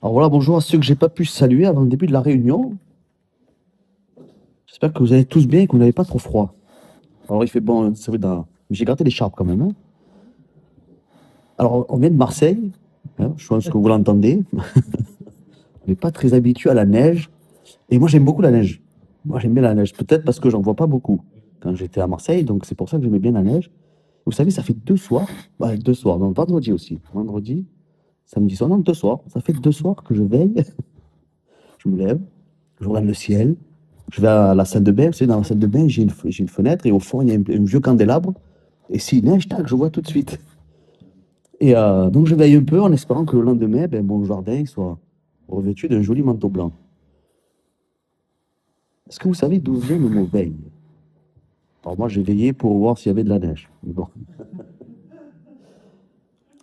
Alors voilà, bonjour à ceux que j'ai pas pu saluer avant le début de la réunion. J'espère que vous allez tous bien et que vous n'avez pas trop froid. Alors il fait bon, c'est vrai, mais j'ai gardé l'écharpe quand même, hein. Alors on vient de Marseille, hein, je pense que vous l'entendez. On n'est pas très habitué à la neige. Et moi j'aime beaucoup la neige. Moi j'aime bien la neige, peut-être parce que j'en vois pas beaucoup quand j'étais à Marseille, donc c'est pour ça que j'aimais bien la neige. Vous savez, ça fait 2 soirs, deux soirs, non, vendredi aussi. Vendredi, samedi soir, non, 2 soirs. Ça fait 2 soirs que je veille, je me lève, je regarde le ciel. Je vais à la salle de bain, vous savez, dans la salle de bain, j'ai une fenêtre et au fond, il y a un vieux candélabre. Et s'il neige, tac, je vois tout de suite. Et donc, je veille un peu en espérant que le lendemain, mon jardin soit revêtu d'un joli manteau blanc. Est-ce que vous savez d'où vient le mot veille? Alors, moi, j'ai veillé pour voir s'il y avait de la neige. Mais bon.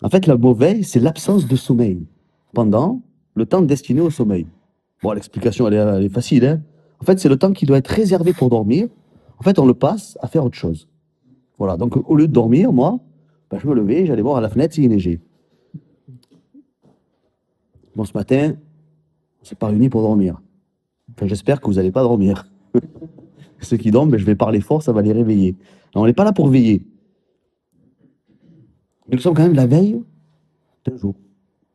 En fait, le mot veille, c'est l'absence de sommeil pendant le temps destiné au sommeil. Bon, l'explication, elle est facile, hein. En fait, c'est le temps qui doit être réservé pour dormir. En fait, on le passe à faire autre chose. Voilà, donc au lieu de dormir, moi, je me levais, j'allais voir à la fenêtre s'il neigeait. Bon, ce matin, on s'est pas réunis pour dormir. Enfin, j'espère que vous n'allez pas dormir. Ceux qui dorment, je vais parler fort, ça va les réveiller. Non, on n'est pas là pour veiller. Mais nous sommes quand même la veille d'un jour.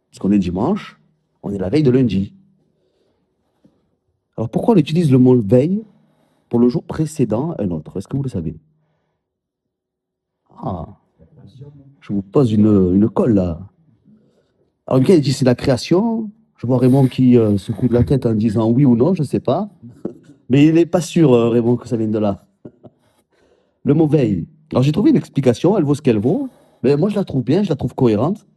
Parce qu'on est dimanche, on est la veille de lundi. Alors pourquoi on utilise le mot veille pour le jour précédent un autre? Est-ce que vous le savez? Ah, je vous pose une colle là. Alors, Michael dit c'est la création. Je vois Raymond qui secoue de la tête en disant oui ou non, je ne sais pas. Mais il n'est pas sûr, Raymond, que ça vienne de là. Le mot veille. Alors, j'ai trouvé une explication, elle vaut ce qu'elle vaut. Mais moi, je la trouve bien, je la trouve cohérente.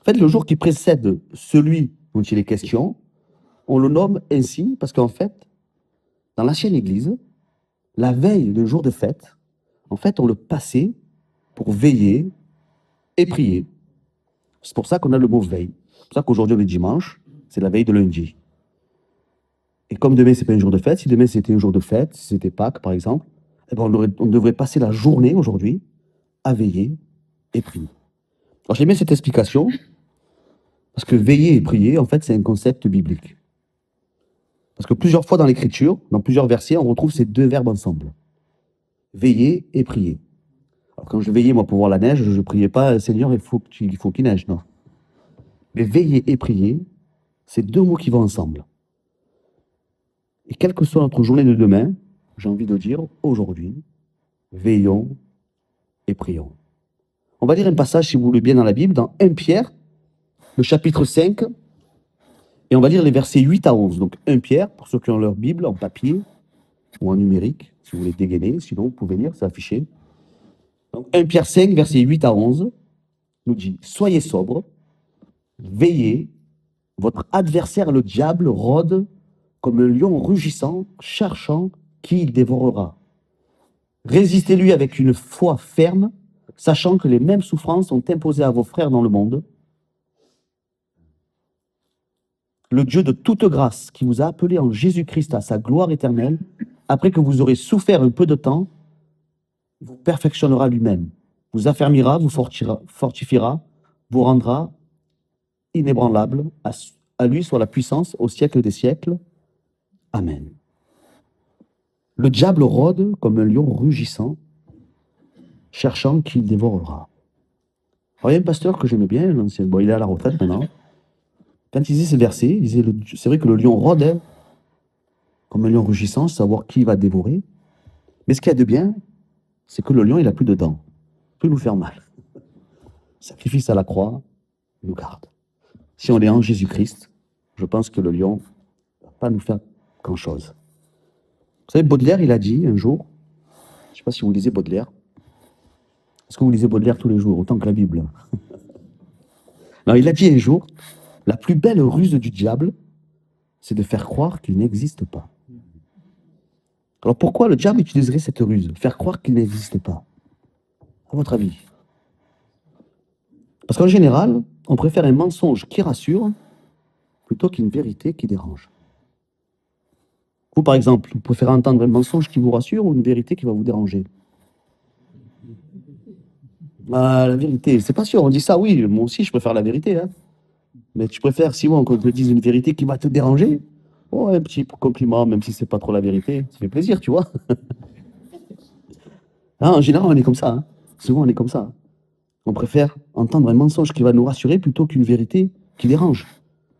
En fait, le jour qui précède celui dont il est question, on le nomme ainsi parce qu'en fait, dans l'ancienne Église, la veille d'un jour de fête, en fait, on le passait pour veiller et prier. C'est pour ça qu'on a le mot veille. C'est pour ça qu'aujourd'hui, on est dimanche, c'est la veille de lundi. Et comme demain, c'est pas un jour de fête, si demain c'était un jour de fête, si c'était Pâques par exemple, eh ben, on devrait passer la journée aujourd'hui à veiller et prier. Alors j'aime bien cette explication, parce que veiller et prier, en fait, c'est un concept biblique. Parce que plusieurs fois dans l'Écriture, dans plusieurs versets, on retrouve ces deux verbes ensemble. Veiller et prier. Alors quand je veillais, moi, pour voir la neige, je ne priais pas, Seigneur, il faut qu'il neige, non. Mais veiller et prier, c'est deux mots qui vont ensemble. Et quelle que soit notre journée de demain, j'ai envie de dire, aujourd'hui, veillons et prions. On va lire un passage, si vous voulez bien, dans la Bible, dans 1 Pierre, le chapitre 5, et on va lire les versets 8 à 11. Donc 1 Pierre, pour ceux qui ont leur Bible en papier ou en numérique, si vous voulez dégainer, sinon vous pouvez lire, c'est affiché. Donc 1 Pierre 5, versets 8 à 11, nous dit « Soyez sobres, veillez, votre adversaire le diable rôde comme un lion rugissant, cherchant qui il dévorera. Résistez-lui avec une foi ferme, sachant que les mêmes souffrances sont imposées à vos frères dans le monde. Le Dieu de toute grâce, qui vous a appelé en Jésus-Christ à sa gloire éternelle, après que vous aurez souffert un peu de temps, vous perfectionnera lui-même, vous affermira, vous fortifiera, vous rendra inébranlable. À lui soit la puissance au siècle des siècles. Amen. Le diable rôde comme un lion rugissant, cherchant qui il dévorera. Alors, il y a un pasteur que j'aimais bien, l'ancien, bon, il est à la retraite maintenant. Quand il disait ces versets, il disait c'est vrai que le lion rôde, hein, comme un lion rugissant, savoir qui il va dévorer. Mais ce qu'il y a de bien, c'est que le lion, il n'a plus de dents. Il peut nous faire mal. Sacrifice à la croix nous garde. Si on est en Jésus-Christ, je pense que le lion ne va pas nous faire grand-chose. Vous savez, Baudelaire, il a dit un jour, je ne sais pas si vous lisez Baudelaire, est-ce que vous lisez Baudelaire tous les jours, autant que la Bible? Non, il a dit un jour, la plus belle ruse du diable, c'est de faire croire qu'il n'existe pas. Alors pourquoi le diable utiliserait cette ruse? Faire croire qu'il n'existe pas, à votre avis? Parce qu'en général, on préfère un mensonge qui rassure plutôt qu'une vérité qui dérange. Vous, par exemple, vous préférez entendre un mensonge qui vous rassure ou une vérité qui va vous déranger? La vérité, c'est pas sûr. On dit ça, oui, moi aussi, je préfère la vérité, hein. Mais tu préfères, Simon, qu'on te dise une vérité qui va te déranger? Oh, un petit compliment, même si c'est pas trop la vérité, ça fait plaisir, tu vois. Ah, en général, on est comme ça, hein. Souvent, on est comme ça. On préfère entendre un mensonge qui va nous rassurer plutôt qu'une vérité qui dérange.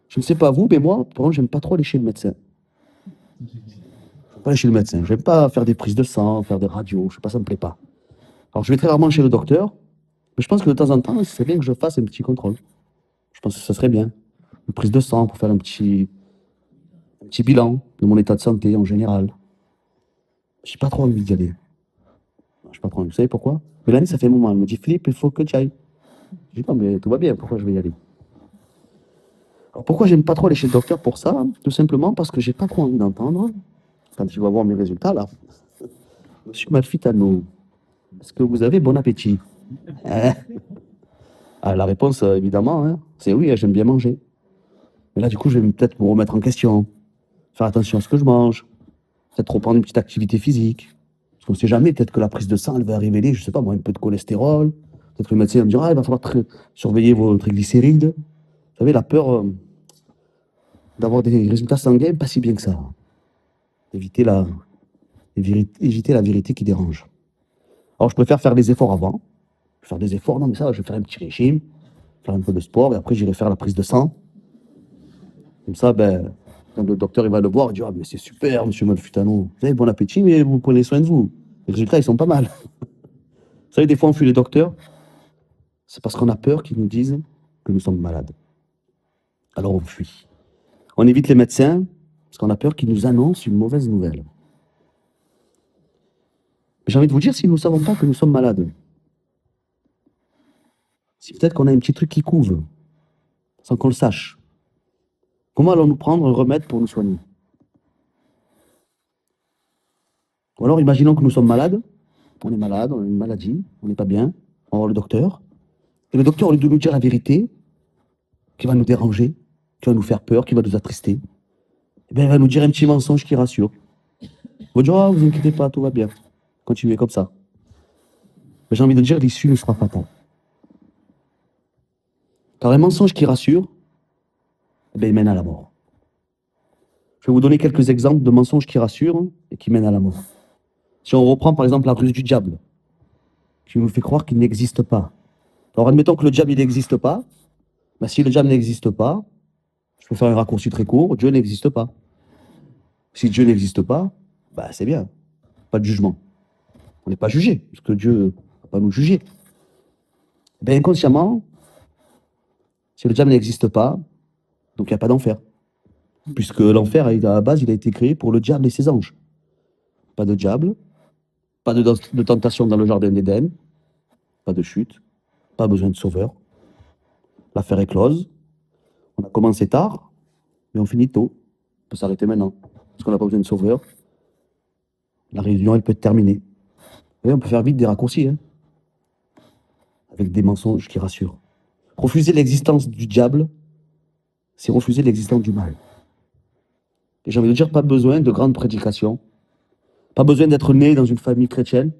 Je ne sais pas vous, mais moi, par exemple, j'aime pas trop aller chez le médecin. Pas aller chez le médecin. J'aime pas faire des prises de sang, faire des radios. Je sais pas, ça me plaît pas. Alors, je vais très rarement chez le docteur, mais je pense que de temps en temps, c'est bien que je fasse un petit contrôle. Je pense que ça serait bien. Une prise de sang pour faire un petit bilan de mon état de santé en général. J'ai pas trop envie d'y aller. J'ai pas trop envie. Vous savez pourquoi? Mélanie, ça fait un moment. Elle me dit, Philippe, il faut que tu ailles. Je dis, non, mais tout va bien. Pourquoi je vais y aller? Alors, pourquoi j'aime pas trop aller chez le docteur pour ça? Tout simplement parce que j'ai pas trop envie d'entendre, quand tu vas voir mes résultats là, Monsieur Malfitano, est-ce que vous avez bon appétit? Hein? Ah, la réponse, évidemment, hein, c'est oui, j'aime bien manger. Mais là, du coup, je vais peut-être me remettre en question, faire attention à ce que je mange, peut-être reprendre une petite activité physique. Parce qu'on ne sait jamais, peut-être que la prise de sang, elle va révéler, je sais pas moi, un peu de cholestérol. Peut-être que le médecin va me dire, ah, il va falloir surveiller vos triglycérides. Vous savez, la peur d'avoir des résultats sanguins, pas si bien que ça. Éviter éviter la vérité qui dérange. Alors, je préfère faire des efforts avant. Faire des efforts, non, mais ça, je vais faire un petit régime, faire un peu de sport, et après, j'irai faire la prise de sang. Comme ça, ben, quand le docteur il va le voir, il dit, ah, mais c'est super, monsieur Malfitano. Vous avez bon appétit, mais vous prenez soin de vous. Les résultats, ils sont pas mal. Vous savez, des fois, on fuit les docteurs, c'est parce qu'on a peur qu'ils nous disent que nous sommes malades. Alors, on fuit. On évite les médecins, parce qu'on a peur qu'ils nous annoncent une mauvaise nouvelle. Mais j'ai envie de vous dire, si nous ne savons pas que nous sommes malades, si peut-être qu'on a un petit truc qui couve, sans qu'on le sache, comment allons-nous prendre un remède pour nous soigner? Ou alors, imaginons que nous sommes malades, on est malade, on a une maladie, on n'est pas bien, on va voir le docteur, et le docteur, au lieu de nous dire la vérité, qui va nous déranger, qui va nous faire peur, qui va nous attrister, eh bien, il va nous dire un petit mensonge qui rassure. Il va dire, ah, vous inquiétez pas, tout va bien, continuez comme ça. Mais j'ai envie de dire, l'issue nous sera fatale. Car un mensonge qui rassure, eh bien, il mène à la mort. Je vais vous donner quelques exemples de mensonges qui rassurent et qui mènent à la mort. Si on reprend par exemple la ruse du diable, qui nous fait croire qu'il n'existe pas. Alors admettons que le diable il n'existe pas, ben, si le diable n'existe pas, je peux faire un raccourci très court, Dieu n'existe pas. Si Dieu n'existe pas, ben, c'est bien, pas de jugement. On n'est pas jugé, parce que Dieu ne va pas nous juger. Ben, inconsciemment, si le diable n'existe pas, donc il n'y a pas d'enfer. Puisque l'enfer, à la base, il a été créé pour le diable et ses anges. Pas de diable, pas de tentation dans le jardin d'Éden, pas de chute, pas besoin de sauveur. L'affaire est close. On a commencé tard, mais on finit tôt. On peut s'arrêter maintenant, parce qu'on n'a pas besoin de sauveur. La réunion, elle peut être terminée. Et on peut faire vite des raccourcis, hein, avec des mensonges qui rassurent. Refuser l'existence du diable, c'est refuser l'existence du mal. Et j'ai envie de dire, pas besoin de grandes prédications, pas besoin d'être né dans une famille chrétienne.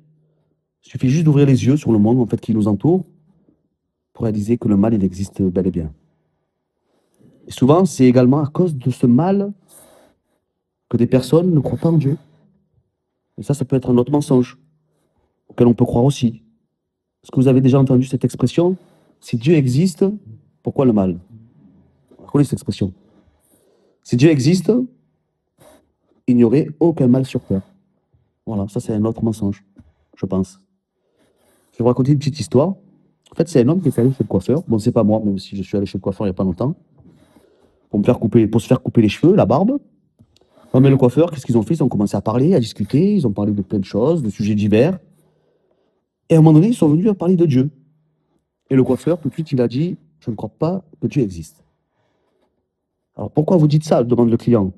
Il suffit juste d'ouvrir les yeux sur le monde en fait, qui nous entoure pour réaliser que le mal, il existe bel et bien. Et souvent, c'est également à cause de ce mal que des personnes ne croient pas en Dieu. Et ça peut être un autre mensonge auquel on peut croire aussi. Est-ce que vous avez déjà entendu cette expression? Si Dieu existe, pourquoi le mal? On connaît cette expression. Si Dieu existe, il n'y aurait aucun mal sur terre. Voilà, ça c'est un autre mensonge, je pense. Je vais vous raconter une petite histoire. En fait, c'est un homme qui est allé chez le coiffeur. Bon, c'est pas moi, même si je suis allé chez le coiffeur il n'y a pas longtemps, pour se faire couper les cheveux, la barbe. Non, mais le coiffeur, qu'est-ce qu'ils ont fait? Ils ont commencé à parler, à discuter, ils ont parlé de plein de choses, de sujets divers. Et à un moment donné, ils sont venus à parler de Dieu. Et le coiffeur, tout de suite, il a dit, je ne crois pas que Dieu existe. Alors pourquoi vous dites ça? Demande le client.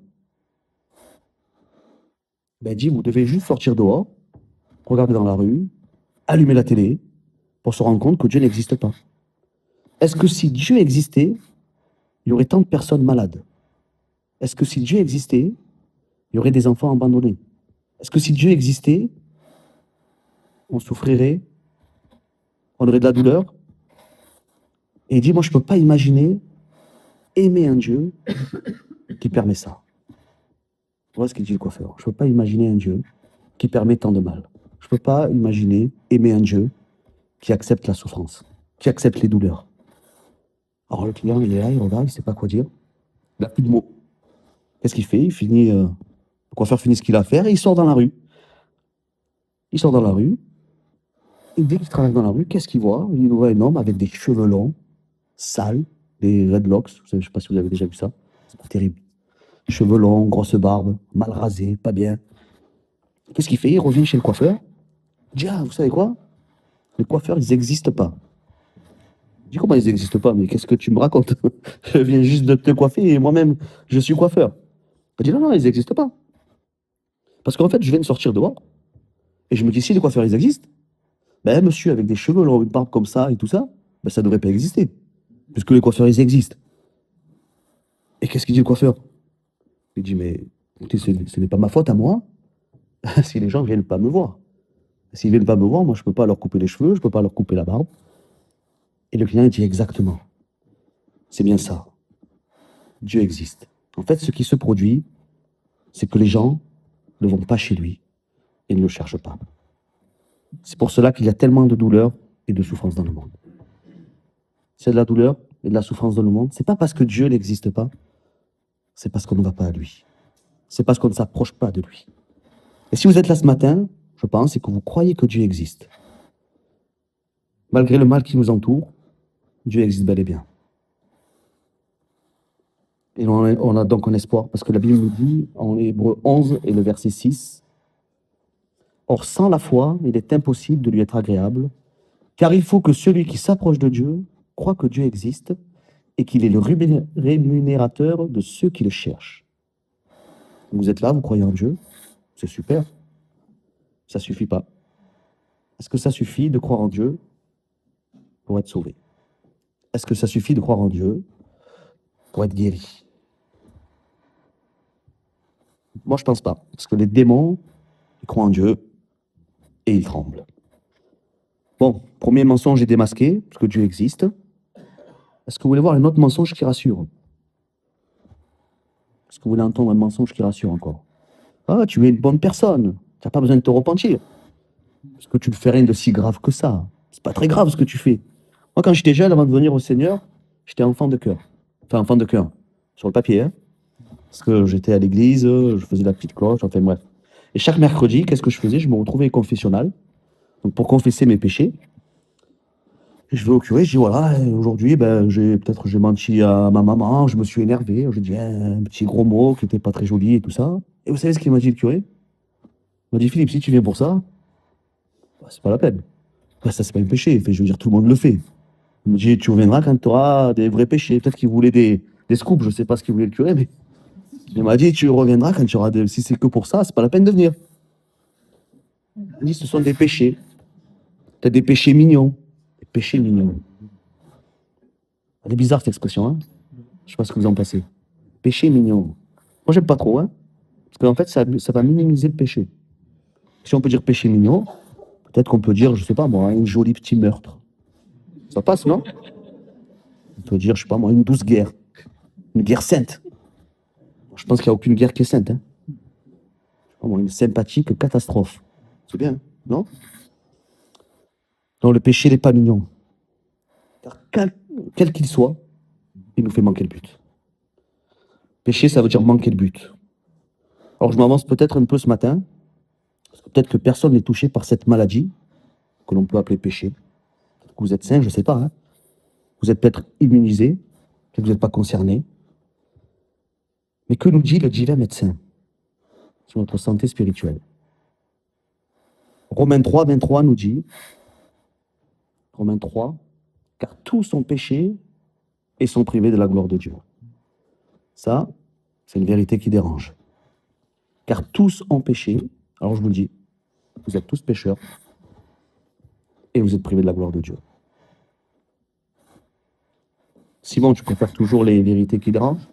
Ben, il dit, vous devez juste sortir dehors, regarder dans la rue, allumer la télé, pour se rendre compte que Dieu n'existe pas. Est-ce que si Dieu existait, il y aurait tant de personnes malades? Est-ce que si Dieu existait, il y aurait des enfants abandonnés? Est-ce que si Dieu existait, on souffrirait, on aurait de la douleur? Et il dit, moi je ne peux pas imaginer aimer un Dieu qui permet ça. Voilà ce qu'il dit le coiffeur. Je ne peux pas imaginer un Dieu qui permet tant de mal. Je ne peux pas imaginer aimer un Dieu qui accepte la souffrance, qui accepte les douleurs. Alors le client, il est là, il regarde, il ne sait pas quoi dire. Il n'a plus de mots. Qu'est-ce qu'il fait? Le coiffeur finit ce qu'il a à faire et il sort dans la rue. Il sort dans la rue. Et dès qu'il traverse dans la rue, qu'est-ce qu'il voit? Il voit un homme avec des cheveux longs, sales, des dreadlocks. Je ne sais pas si vous avez déjà vu ça. C'est pas terrible. Cheveux longs, grosse barbe, mal rasé, pas bien. Qu'est-ce qu'il fait? Il revient chez le coiffeur. Il dit, ah, vous savez quoi? Les coiffeurs, ils n'existent pas. Je dis, comment ils n'existent pas? Mais qu'est-ce que tu me racontes? Je viens juste de te coiffer et moi-même, je suis coiffeur. Il dit, non, non, ils n'existent pas. Parce qu'en fait, je viens de sortir dehors et je me dis, si les coiffeurs, ils existent, ben, monsieur avec des cheveux longs, une barbe comme ça et tout ça, ben, ça ne devrait pas exister. Puisque les coiffeurs, ils existent. Et qu'est-ce qu'il dit le coiffeur? Il dit, mais écoutez, ce n'est pas ma faute à moi si les gens ne viennent pas me voir. S'ils ne viennent pas me voir, moi, je ne peux pas leur couper les cheveux, je ne peux pas leur couper la barbe. Et le client, il dit exactement. C'est bien ça. Dieu existe. En fait, ce qui se produit, c'est que les gens ne vont pas chez lui et ne le cherchent pas. C'est pour cela qu'il y a tellement de douleur et de souffrance dans le monde. S'il y a de la douleur et de la souffrance dans le monde, c'est pas parce que Dieu n'existe pas, c'est parce qu'on ne va pas à lui. C'est parce qu'on ne s'approche pas de lui. Et si vous êtes là ce matin, je pense, c'est que vous croyez que Dieu existe. Malgré le mal qui nous entoure, Dieu existe bel et bien. Et on a donc un espoir, parce que la Bible nous dit, en Hébreux 11 et le verset 6, « Or, sans la foi, il est impossible de lui être agréable, car il faut que celui qui s'approche de Dieu croit que Dieu existe et qu'il est le rémunérateur de ceux qui le cherchent. » Vous êtes là, vous croyez en Dieu, c'est super. Ça ne suffit pas. Est-ce que ça suffit de croire en Dieu pour être sauvé? Est-ce que ça suffit de croire en Dieu pour être guéri? Moi, je ne pense pas. Parce que les démons, ils croient en Dieu et ils tremblent. Bon, premier mensonge est démasqué, parce que Dieu existe. Est-ce que vous voulez voir un autre mensonge qui rassure? Est-ce que vous voulez entendre un mensonge qui rassure encore? Ah, tu es une bonne personne. Tu n'as pas besoin de te repentir. Parce que tu ne fais rien de si grave que ça. C'est pas très grave ce que tu fais. Moi, quand j'étais jeune, avant de venir au Seigneur, j'étais enfant de cœur. Enfin, enfant de cœur. Sur le papier, hein. Parce que j'étais à l'église, je faisais la petite cloche, enfin bref. Et chaque mercredi, qu'est-ce que je faisais? Je me retrouvais au confessionnal. Donc pour confesser mes péchés, je vais au curé, je dis voilà, aujourd'hui, ben, j'ai menti à ma maman, je me suis énervé, j'ai dit un petit gros mot qui n'était pas très joli et tout ça. Et vous savez ce qu'il m'a dit le curé? Il m'a dit Philippe, si tu viens pour ça, bah, c'est pas la peine. Bah, ça, c'est pas un péché. Fait, je veux dire, tout le monde le fait. Il me dit tu reviendras quand tu auras des vrais péchés. Peut-être qu'il voulait des scoops, je sais pas ce qu'il voulait le curé, mais il m'a dit tu reviendras quand tu auras des. Si c'est que pour ça, c'est pas la peine de venir. Il m'a dit ce sont des péchés. Tu as des péchés mignons. Des péchés mignons. Elle est bizarre cette expression, hein? Je sais pas ce que vous en pensez. Péché mignon. Moi, j'aime pas trop, hein? Parce qu'en fait, ça va minimiser le péché. Si on peut dire péché mignon, peut-être qu'on peut dire, je sais pas moi, un joli petit meurtre. Ça passe, non? On peut dire, je sais pas moi, une douce guerre. Une guerre sainte. Je pense qu'il n'y a aucune guerre qui est sainte, hein? Je sais pas moi, une sympathique catastrophe. C'est bien, non? Non, le péché n'est pas mignon. Car quel qu'il soit, il nous fait manquer le but. Péché, ça veut dire manquer le but. Alors, je m'avance peut-être un peu ce matin, parce que peut-être que personne n'est touché par cette maladie, que l'on peut appeler péché. Peut-être que vous êtes sain, je ne sais pas, hein. Vous êtes peut-être immunisé, peut-être que vous n'êtes pas concerné. Mais que nous dit le divin médecin sur notre santé spirituelle? Romains 3, 23 nous dit, Romains 3, car tous ont péché et sont privés de la gloire de Dieu. Ça, c'est une vérité qui dérange. Car tous ont péché, alors je vous le dis, vous êtes tous pécheurs et vous êtes privés de la gloire de Dieu. Simon, tu préfères toujours les vérités qui dérangent?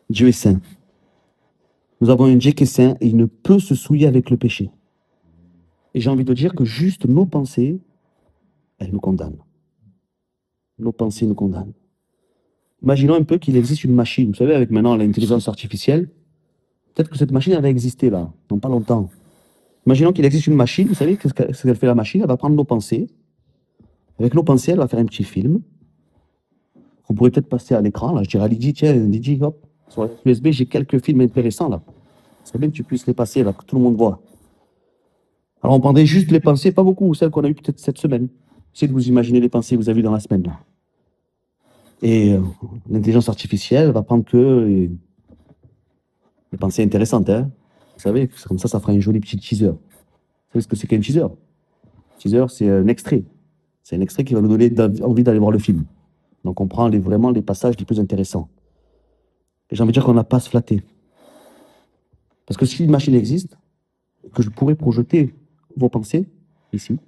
Dieu est saint. Nous avons un Dieu qui est saint et il ne peut se souiller avec le péché. Et j'ai envie de dire que juste nos pensées, elles nous condamnent. Nos pensées nous condamnent. Imaginons un peu qu'il existe une machine. Vous savez, avec maintenant l'intelligence artificielle, peut-être que cette machine avait existé là, dans pas longtemps. Imaginons qu'il existe une machine, vous savez ce qu'elle fait la machine? Elle va prendre nos pensées. Avec nos pensées, elle va faire un petit film. On pourrait peut-être passer à l'écran. Là, je dirais à Lydie, tiens, Lydie, hop, sur l'USB, j'ai quelques films intéressants là. Ce serait bien que tu puisses les passer là, que tout le monde voit. Alors on prendrait juste les pensées, pas beaucoup, celles qu'on a eues peut-être cette semaine. Essayez de vous imaginer les pensées que vous avez eues dans la semaine là. Et l'intelligence artificielle va prendre que les pensées intéressantes, hein. Vous savez, comme ça fera un joli petit teaser. Vous savez ce que c'est qu'un teaser? Un teaser, c'est un extrait. C'est un extrait qui va nous donner envie d'aller voir le film. Donc on prend vraiment les passages les plus intéressants. Et j'ai envie de dire qu'on n'a pas à se flatter. Parce que si une machine existe, que je pourrais projeter vos pensées ici,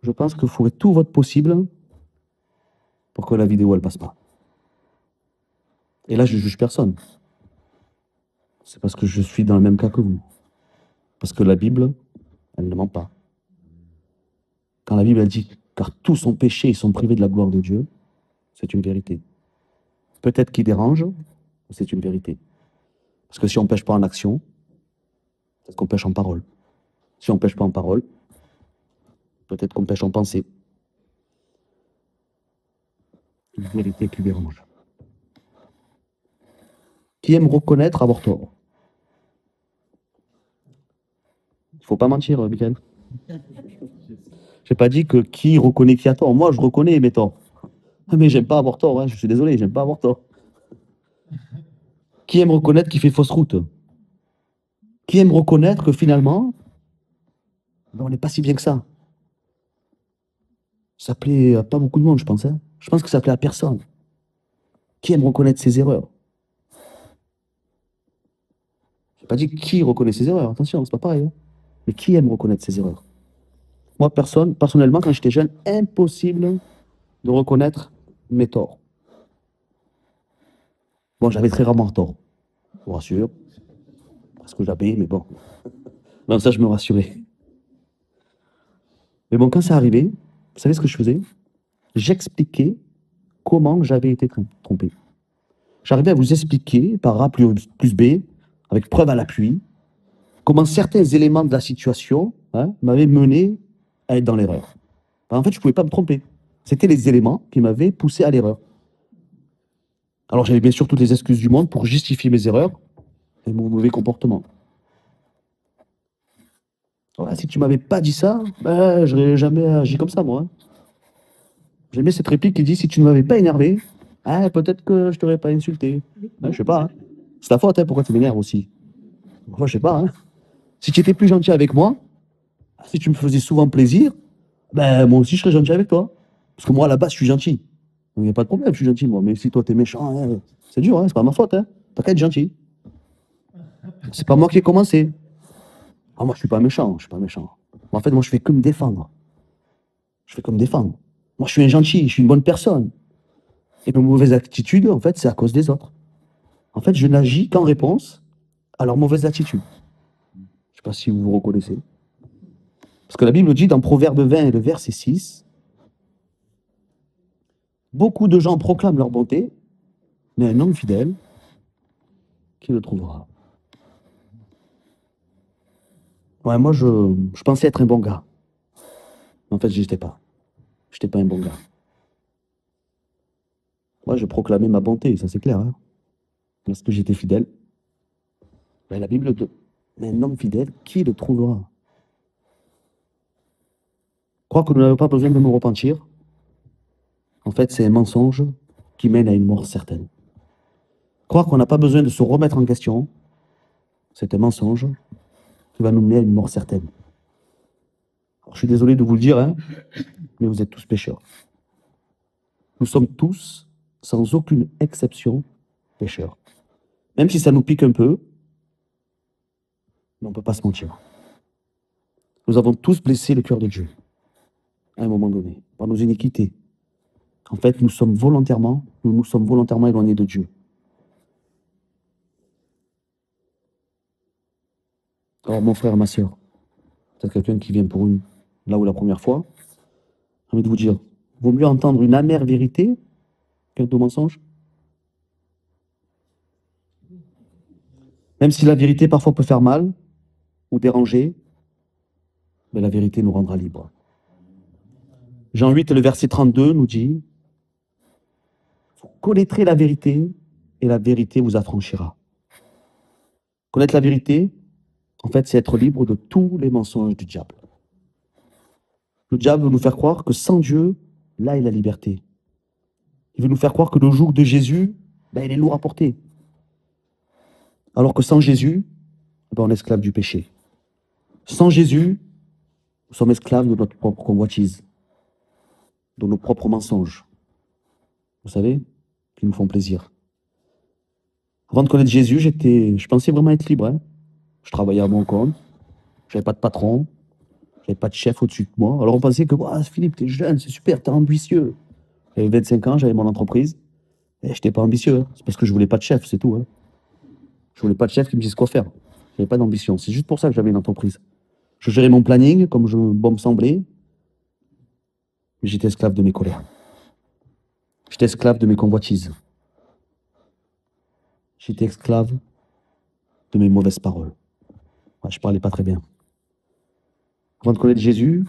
je pense que vous ferez tout votre possible pour que la vidéo elle passe pas. Et là, je juge personne. C'est parce que je suis dans le même cas que vous. Parce que la Bible, elle ne ment pas. Quand la Bible elle dit « car tous sont péchés et sont privés de la gloire de Dieu », c'est une vérité. Peut-être qu'il dérange, mais c'est une vérité. Parce que si on ne pêche pas en action, peut-être qu'on pêche en parole. Si on ne pêche pas en parole, peut-être qu'on pêche en pensée. Une vérité qui dérange. Qui aime reconnaître avoir tort? Il ne faut pas mentir, Michael. Je n'ai pas dit que qui reconnaît qui a tort. Moi, je reconnais mes torts. Mais j'aime pas avoir tort, hein. Je suis désolé, j'aime pas avoir tort. Qui aime reconnaître qu'il fait fausse route? Qui aime reconnaître que finalement, on n'est pas si bien que ça? Ça plaît à pas beaucoup de monde, je pense. Hein. Je pense que ça plaît à personne. Qui aime reconnaître ses erreurs? Je n'ai pas dit qui reconnaît ses erreurs, attention, c'est pas pareil. Hein. Mais qui aime reconnaître ses erreurs? Moi, personnellement, quand j'étais jeune, impossible de reconnaître mes torts. Bon, j'avais très rarement tort, je vous rassure. Parce que j'avais, mais bon. Non, ça, je me rassurais. Mais bon, quand ça arrivait, vous savez ce que je faisais? J'expliquais comment j'avais été trompé. J'arrivais à vous expliquer, par A plus B, avec preuve à l'appui, comment certains éléments de la situation m'avaient mené à être dans l'erreur. En fait, je ne pouvais pas me tromper. C'était les éléments qui m'avaient poussé à l'erreur. Alors, j'avais bien sûr toutes les excuses du monde pour justifier mes erreurs et mon mauvais comportement. Ouais, si tu m'avais pas dit ça, ben, je n'aurais jamais agi comme ça, moi. Hein. J'aime bien cette réplique qui dit « Si tu ne m'avais pas énervé, peut-être que je ne t'aurais pas insulté. Je ne sais pas. Hein. C'est ta faute, hein, pourquoi tu m'énerves aussi. Moi, je sais pas. Hein. Si tu étais plus gentil avec moi, si tu me faisais souvent plaisir, ben, moi aussi, je serais gentil avec toi. Parce que moi, à la base, je suis gentil. Il n'y a pas de problème, je suis gentil, moi. Mais si toi, t'es méchant, hein, c'est dur, hein, c'est pas ma faute. Hein. T'as qu'à être gentil. C'est pas moi qui ai commencé. Ah, moi, je suis pas méchant, je suis pas méchant. En fait, moi, je fais que me défendre. Je fais que me défendre. Moi, je suis un gentil, je suis une bonne personne. Et mes mauvaises attitudes, en fait, c'est à cause des autres. En fait, je n'agis qu'en réponse à leurs mauvaises attitudes. Je ne sais pas si vous vous reconnaissez. Parce que la Bible dit dans Proverbe 20 et le verset 6, beaucoup de gens proclament leur bonté, mais un homme fidèle, qui le trouvera? Ouais, moi, je pensais être un bon gars. En fait, je n'étais pas. Je n'étais pas un bon gars. Moi, je proclamais ma bonté, ça c'est clair. Hein. Parce que j'étais fidèle. Mais la Bible dit, mais un homme fidèle, qui le trouvera? Croire que nous n'avons pas besoin de nous repentir, en fait, c'est un mensonge qui mène à une mort certaine. Croire qu'on n'a pas besoin de se remettre en question, c'est un mensonge qui va nous mener à une mort certaine. Alors, je suis désolé de vous le dire, hein, mais vous êtes tous pécheurs. Nous sommes tous, sans aucune exception, pécheurs. Même si ça nous pique un peu, mais on ne peut pas se mentir. Nous avons tous blessé le cœur de Dieu, à un moment donné, par nos iniquités. En fait, nous nous sommes volontairement éloignés de Dieu. Alors, mon frère, ma soeur, peut-être quelqu'un qui vient pour là où la première fois, j'ai envie de vous dire, vaut mieux entendre une amère vérité qu'un doux mensonge? Même si la vérité parfois peut faire mal ou déranger, mais la vérité nous rendra libres. Jean 8, le verset 32 nous dit, vous connaîtrez la vérité et la vérité vous affranchira. Connaître la vérité, en fait, c'est être libre de tous les mensonges du diable. Le diable veut nous faire croire que sans Dieu, là est la liberté. Il veut nous faire croire que le joug de Jésus, il est lourd à porter. Alors que sans Jésus, on est esclave du péché. Sans Jésus, nous sommes esclaves de notre propre convoitise, de nos propres mensonges. Vous savez, qui nous font plaisir. Avant de connaître Jésus, je pensais vraiment être libre. Hein. Je travaillais à mon compte, je n'avais pas de patron, je n'avais pas de chef au-dessus de moi. Alors on pensait que Philippe, t'es jeune, c'est super, t'es ambitieux. J'avais 25 ans, j'avais mon entreprise, et je n'étais pas ambitieux. Hein. C'est parce que je voulais pas de chef, c'est tout. Hein. Je voulais pas de chef qui me dise quoi faire. Je n'avais pas d'ambition. C'est juste pour ça que j'avais une entreprise. Je gérais mon planning comme bon me semblait, mais j'étais esclave de mes colères. J'étais esclave de mes convoitises. J'étais esclave de mes mauvaises paroles. Je parlais pas très bien. Avant de connaître Jésus,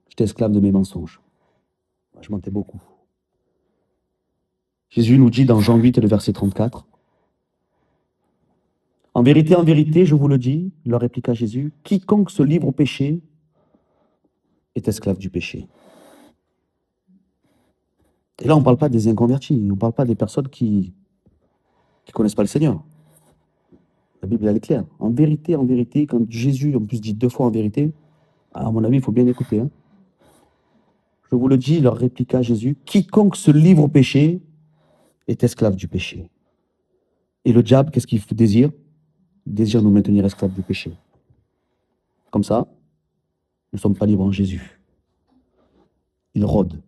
j'étais esclave de mes mensonges. Je mentais beaucoup. Jésus nous dit dans Jean 8, le verset 34, « En vérité, je vous le dis, leur répliqua Jésus, quiconque se livre au péché est esclave du péché. » Et là, on ne parle pas des inconvertis, on ne parle pas des personnes qui ne connaissent pas le Seigneur. La Bible, elle est claire. En vérité, quand Jésus, en plus, dit 2 fois en vérité, à mon avis, il faut bien écouter. Hein. Je vous le dis, leur répliqua Jésus, quiconque se livre au péché est esclave du péché. Et le diable, qu'est-ce qu'il désire? Il désire nous maintenir esclaves du péché. Comme ça, nous ne sommes pas libres en Jésus. Il rôde,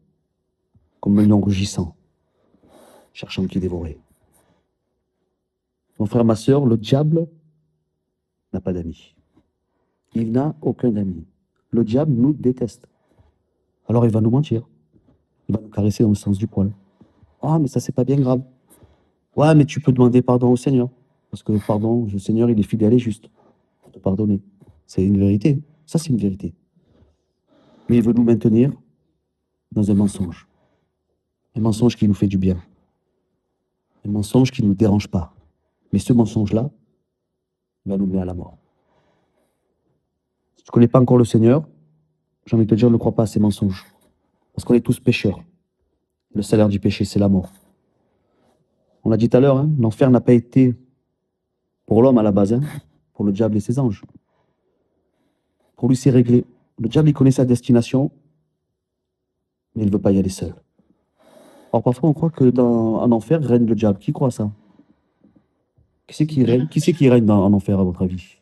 comme un lion rugissant, cherchant qui dévorer. Mon frère, ma soeur, le diable n'a pas d'amis. Il n'a aucun ami. Le diable nous déteste. Alors il va nous mentir. Il va nous caresser dans le sens du poil. Ah, mais ça, c'est pas bien grave. Ouais, mais tu peux demander pardon au Seigneur. Parce que, pardon, le Seigneur, il est fidèle et juste pour te pardonner. C'est une vérité. Ça, c'est une vérité. Mais il veut nous maintenir dans un mensonge. Un mensonge qui nous fait du bien. Un mensonge qui ne nous dérange pas. Mais ce mensonge-là va nous mener à la mort. Si tu ne connais pas encore le Seigneur, j'ai envie de te dire, ne crois pas à ces mensonges. Parce qu'on est tous pécheurs. Le salaire du péché, c'est la mort. On l'a dit tout à l'heure, hein, l'enfer n'a pas été pour l'homme à la base, hein, pour le diable et ses anges. Pour lui, c'est réglé. Le diable, il connaît sa destination, mais il ne veut pas y aller seul. Alors parfois, on croit qu'en enfer règne le diable. Qui croit ça? Qui c'est qui règne? Qui c'est qui règne en enfer, à votre avis?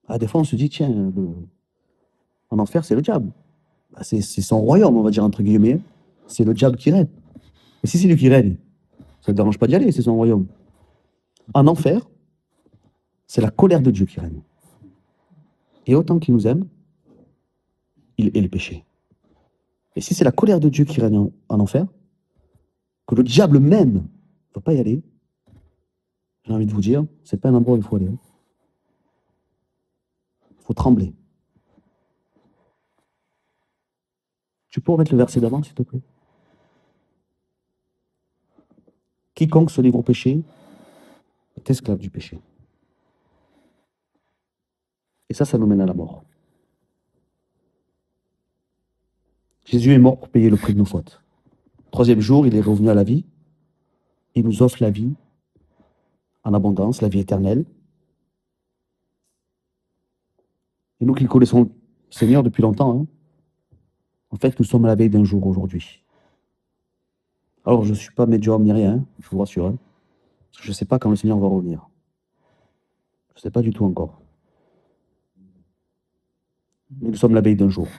Ah, des fois, on se dit, tiens, en enfer, c'est le diable. C'est son royaume, on va dire, entre guillemets. C'est le diable qui règne. Et si c'est lui qui règne, ça ne le dérange pas d'y aller, c'est son royaume. En enfer, c'est la colère de Dieu qui règne. Et autant qu'il nous aime, il est le péché. Et si c'est la colère de Dieu qui règne en enfer, que le diable même ne veut pas y aller, j'ai envie de vous dire, c'est pas un endroit où il faut aller. Il faut trembler. Tu peux remettre le verset d'avant, s'il te plaît? Quiconque se livre au péché est esclave du péché. Et ça nous mène à la mort. Jésus est mort pour payer le prix de nos fautes. 3e jour, il est revenu à la vie. Il nous offre la vie en abondance, la vie éternelle. Et nous qui connaissons le Seigneur depuis longtemps, hein, en fait, nous sommes à la veille d'un jour aujourd'hui. Alors, je ne suis pas médium ni rien, je vous rassure. Hein, parce que je ne sais pas quand le Seigneur va revenir. Je ne sais pas du tout encore. Mais nous sommes à la veille d'un jour.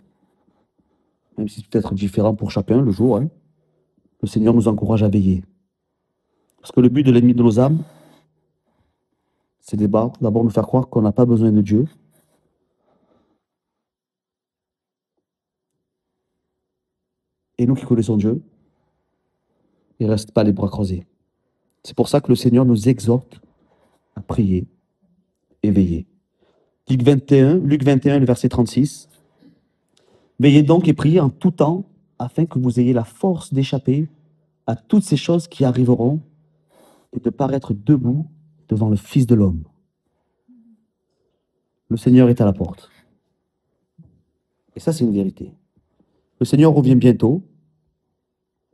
Même si c'est peut-être différent pour chacun, le jour, hein, le Seigneur nous encourage à veiller. Parce que le but de l'ennemi de nos âmes, c'est d'abord nous faire croire qu'on n'a pas besoin de Dieu. Et nous qui connaissons Dieu, et ne reste pas les bras croisés. C'est pour ça que le Seigneur nous exhorte à prier et veiller. Luc 21, le verset 36. Veillez donc et priez en tout temps, afin que vous ayez la force d'échapper à toutes ces choses qui arriveront et de paraître debout devant le Fils de l'homme. Le Seigneur est à la porte. Et ça, c'est une vérité. Le Seigneur revient bientôt.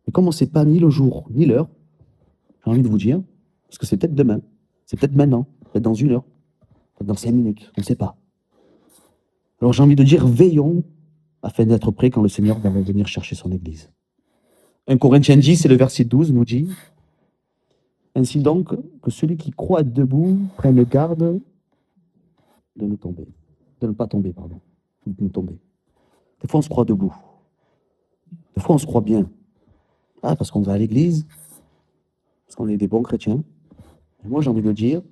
Mais comme on ne sait pas ni le jour ni l'heure, j'ai envie de vous dire, parce que c'est peut-être demain, c'est peut-être maintenant, peut-être dans 1 heure, peut-être dans 5 minutes, on ne sait pas. Alors j'ai envie de dire, veillons afin d'être prêts quand le Seigneur va venir chercher son Église. 1 Corinthiens 10, et le verset 12 nous dit, ainsi donc, que celui qui croit être debout prenne garde de ne tomber. De ne pas tomber, pardon. De ne tomber. Des fois, on se croit debout. Des fois, on se croit bien. Ah, parce qu'on va à l'église, parce qu'on est des bons chrétiens. Et moi, j'ai envie de dire,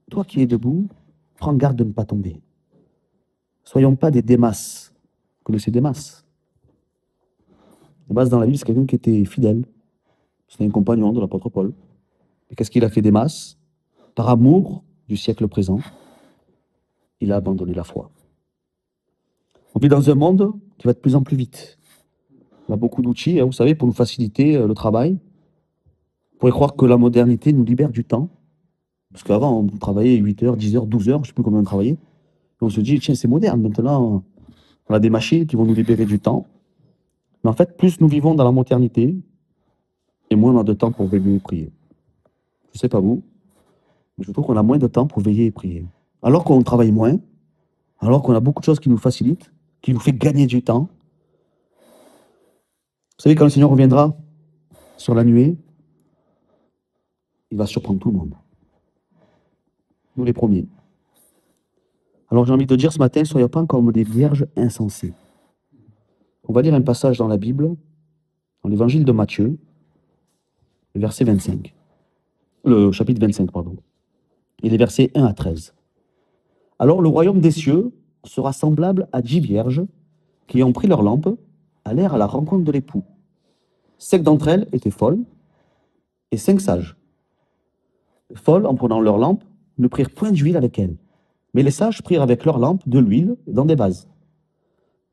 toi qui es debout, prends garde de ne pas tomber. Soyons pas des Démas. Vous connaissez Démas? Démas, dans la Bible, c'est quelqu'un qui était fidèle. C'était un compagnon de l'apôtre Paul. Et qu'est-ce qu'il a fait Démas? Par amour du siècle présent, il a abandonné la foi. On vit dans un monde qui va de plus en plus vite. On a beaucoup d'outils, vous savez, pour nous faciliter le travail. On pourrait croire que la modernité nous libère du temps. Parce qu'avant, on travaillait 8 heures, 10 heures, 12 heures, je ne sais plus combien on travaillait. Et on se dit, tiens, c'est moderne. Maintenant, on a des machines qui vont nous libérer du temps. Mais en fait, plus nous vivons dans la modernité, et moins on a de temps pour veiller et prier. Je ne sais pas vous, mais je trouve qu'on a moins de temps pour veiller et prier. Alors qu'on travaille moins, alors qu'on a beaucoup de choses qui nous facilitent, qui nous fait gagner du temps. Vous savez, quand le Seigneur reviendra sur la nuée, il va surprendre tout le monde. Nous les premiers. Alors j'ai envie de dire ce matin, soyons pas comme des vierges insensées. On va lire un passage dans la Bible, dans l'évangile de Matthieu, le verset 25. Le chapitre 25, pardon. Et les versets 1 à 13. Alors le royaume des cieux sera semblable à 10 vierges qui ont pris leur lampe, allèrent à la rencontre de l'époux. 5 d'entre elles étaient folles et 5 sages. Les folles, en prenant leur lampe, ne prirent point d'huile avec elles. Mais les sages prirent avec leur lampe de l'huile dans des vases.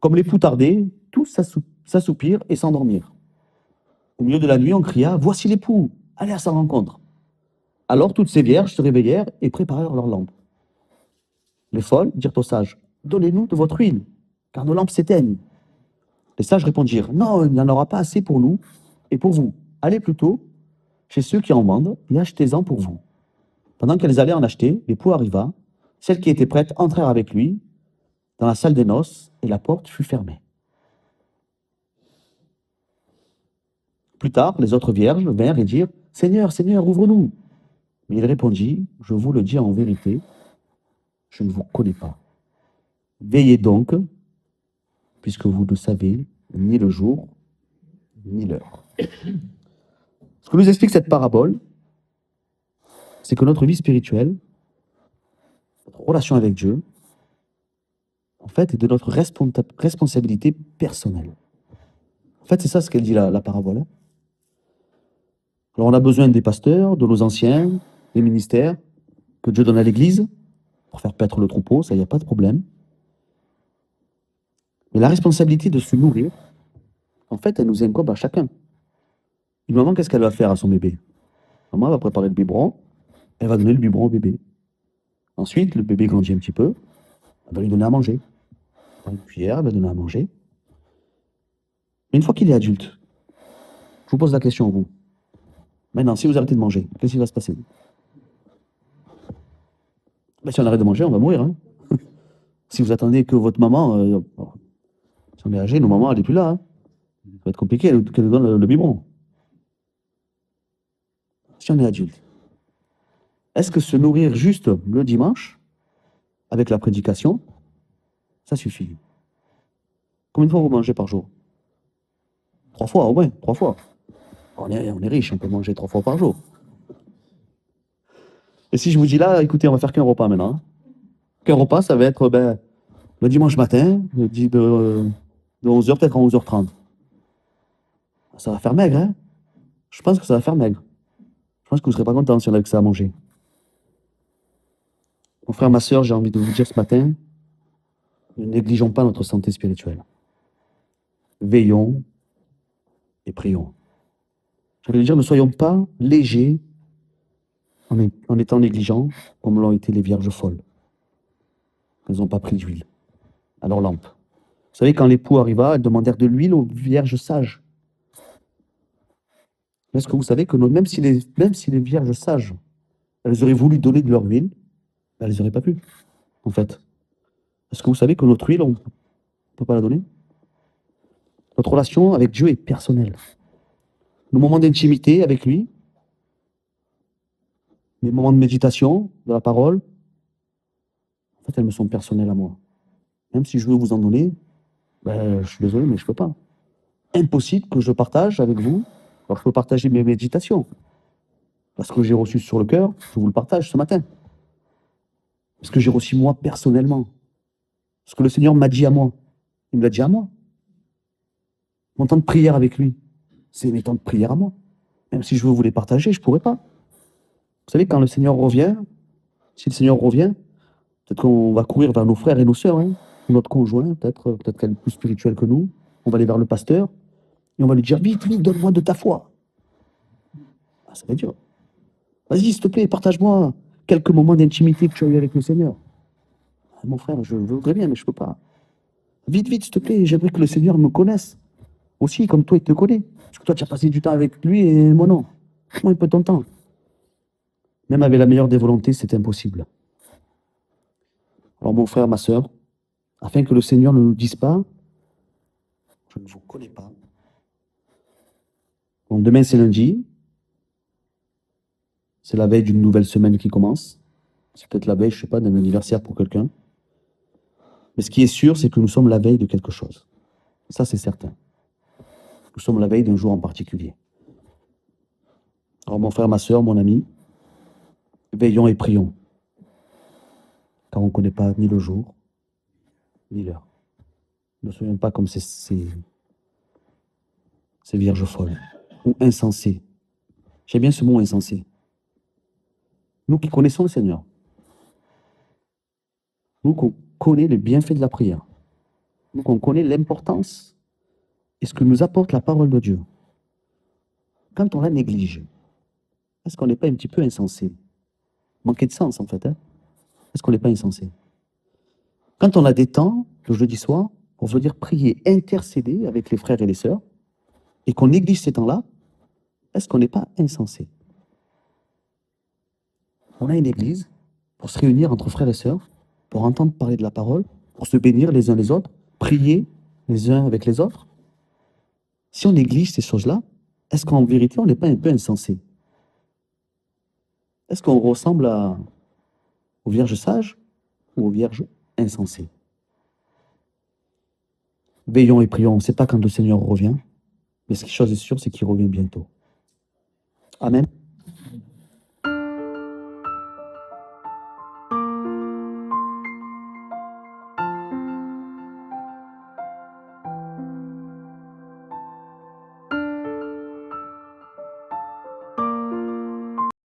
Comme l'époux tardait, tous s'assoupirent et s'endormirent. Au milieu de la nuit, on cria « Voici l'époux, allez à sa rencontre !» Alors toutes ces vierges se réveillèrent et préparèrent leurs lampes. Les folles dirent aux sages « Donnez-nous de votre huile, car nos lampes s'éteignent. » Les sages répondirent « Non, il n'y en aura pas assez pour nous et pour vous. Allez plutôt chez ceux qui en vendent et achetez-en pour vous. » Pendant qu'elles allaient en acheter, l'époux arriva. Celles qui étaient prêtes entrèrent avec lui dans la salle des noces et la porte fut fermée. Plus tard, les autres vierges vinrent et dirent « Seigneur, Seigneur, ouvre-nous !» Mais il répondit « Je vous le dis en vérité, je ne vous connais pas. Veillez donc, puisque vous ne savez ni le jour, ni l'heure. » Ce que nous explique cette parabole, c'est que notre vie spirituelle, notre relation avec Dieu, en fait, est de notre responsabilité personnelle. En fait, c'est ça ce qu'elle dit la parabole. Alors, on a besoin des pasteurs, de nos anciens, des ministères, que Dieu donne à l'Église, pour faire paître le troupeau, ça, il n'y a pas de problème. Mais la responsabilité de se nourrir, en fait, elle nous incombe à chacun. Une maman, qu'est-ce qu'elle va faire à son bébé? Maman va préparer le biberon, elle va donner le biberon au bébé. Ensuite, le bébé grandit un petit peu, elle va lui donner à manger. Une cuillère, elle va donner à manger. Mais une fois qu'il est adulte, je vous pose la question, vous. Maintenant, si vous arrêtez de manger, qu'est-ce qui va se passer? Si on arrête de manger, on va mourir. Hein. Si vous attendez que votre maman... si on est âgé, nos mamans, elle n'est plus là. Hein. Ça va être compliqué qu'elle nous donne le biberon. Si on est adulte, est-ce que se nourrir juste le dimanche, avec la prédication, ça suffit? Combien de fois vous mangez par jour? 3 fois, au moins, 3 fois. On est riche, on peut manger 3 fois par jour. Et si je vous dis là, écoutez, on va faire qu'un repas maintenant. Qu'un repas, ça va être le dimanche matin, de 11h peut-être à 11h30. Ça va faire maigre, hein? Je pense que ça va faire maigre. Je pense que vous ne serez pas content si on a que ça à manger. Mon frère, ma sœur, j'ai envie de vous dire ce matin, ne négligeons pas notre santé spirituelle. Veillons et prions. J'allais dire, ne soyons pas légers en étant négligents, comme l'ont été les vierges folles. Elles n'ont pas pris d'huile à leur lampe. Vous savez, quand l'époux arriva, elles demandèrent de l'huile aux vierges sages. Est-ce que vous savez que même si les vierges sages, elles auraient voulu donner de leur huile, elles n'auraient pas pu, en fait. Est-ce que vous savez que notre huile, on ne peut pas la donner? Notre relation avec Dieu est personnelle. Nos moments d'intimité avec lui, mes moments de méditation, de la parole, en fait, elles me sont personnelles à moi. Même si je veux vous en donner, je suis désolé, mais je ne peux pas. Impossible que je partage avec vous. Alors, je peux partager mes méditations. Parce que j'ai reçu sur le cœur, je vous le partage ce matin. Parce que j'ai reçu moi personnellement. Ce que le Seigneur m'a dit à moi. Il me l'a dit à moi. Mon temps de prière avec lui, c'est mes temps de prière à moi. Même si je veux vous les partager, je ne pourrais pas. Vous savez, quand le Seigneur revient, si le Seigneur revient, peut-être qu'on va courir vers nos frères et nos sœurs, ou notre conjoint, peut-être qu'elle est plus spirituelle que nous. On va aller vers le pasteur et on va lui dire, vite, vite, donne-moi de ta foi. Ah, ça va être dur. Vas-y, s'il te plaît, partage-moi quelques moments d'intimité que tu as eu avec le Seigneur. Ah, mon frère, je voudrais bien, mais je ne peux pas. Vite, vite, s'il te plaît, j'aimerais que le Seigneur me connaisse. Aussi, comme toi, il te connaît. Parce que toi, tu as passé du temps avec lui et moi, non. Moi, il peut ton temps. Même avec la meilleure des volontés, c'est impossible. Alors, mon frère, ma sœur, afin que le Seigneur ne nous dise pas, je ne vous connais pas. Bon, demain, c'est lundi. C'est la veille d'une nouvelle semaine qui commence. C'est peut-être la veille, je ne sais pas, d'un anniversaire pour quelqu'un. Mais ce qui est sûr, c'est que nous sommes la veille de quelque chose. Ça, c'est certain. Nous sommes la veille d'un jour en particulier. Alors, mon frère, ma sœur, mon ami, veillons et prions. Car on ne connaît pas ni le jour, ni l'heure. Ne soyons pas comme ces vierges folles ou insensées. J'aime bien ce mot insensé. Nous qui connaissons le Seigneur, nous qu'on connaît les bienfaits de la prière, nous qu'on connaît l'importance et ce que nous apporte la parole de Dieu, quand on la néglige, est-ce qu'on n'est pas un petit peu insensé? Manquer de sens en fait. Est-ce qu'on n'est pas insensé? Quand on a des temps, le jeudi soir, pour venir prier, intercéder avec les frères et les sœurs, et qu'on néglige ces temps-là, est-ce qu'on n'est pas insensé? On a une église pour se réunir entre frères et sœurs, pour entendre parler de la parole, pour se bénir les uns les autres, prier les uns avec les autres. Si on néglige ces choses-là, est-ce qu'en vérité, on n'est pas un peu insensé? Est-ce qu'on ressemble aux vierges sages ou aux vierges insensées? Veillons et prions. On ne sait pas quand le Seigneur revient, mais ce qui chose est sûre, c'est qu'il revient bientôt. Amen.